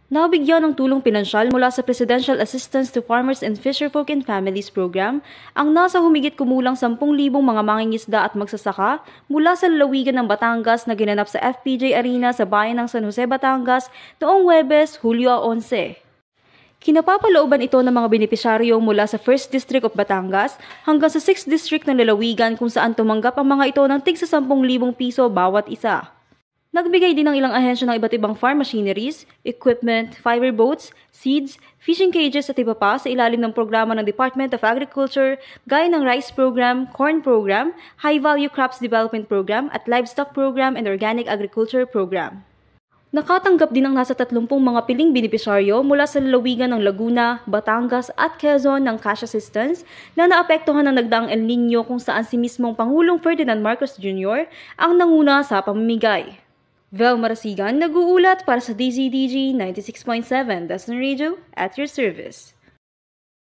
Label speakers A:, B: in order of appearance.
A: Nabigyan ng tulong pinansyal mula sa Presidential Assistance to Farmers and Fisherfolk and Families Program ang nasa humigit kumulang 10,000 mga mangingisda at magsasaka mula sa lalawigan ng Batangas na ginanap sa FPJ Arena sa bayan ng San Jose, Batangas noong Huwebes, Hulyo 11. Kinapapalooban ito ng mga benepisyaryo mula sa 1st District of Batangas hanggang sa 6th District ng lalawigan kung saan tumanggap ang mga ito ng tig sa 10,000 piso bawat isa. Nagbigay din ng ilang ahensya ng iba't ibang farm machineries, equipment, fiber boats, seeds, fishing cages at iba pa sa ilalim ng programa ng Department of Agriculture gaya ng Rice Program, Corn Program, High Value Crops Development Program at Livestock Program and Organic Agriculture Program. Nakatanggap din ang nasa 30 mga piling benepisyaryo mula sa lalawigan ng Laguna, Batangas at Quezon ng cash assistance na naapektuhan ng nagdaang El Nino kung saan si mismong Pangulong Ferdinand Marcos Jr. ang nanguna sa pamamigay. Vel Marasigan, nag-uulat para sa DZDG 96.7 Dastan Radio at your service.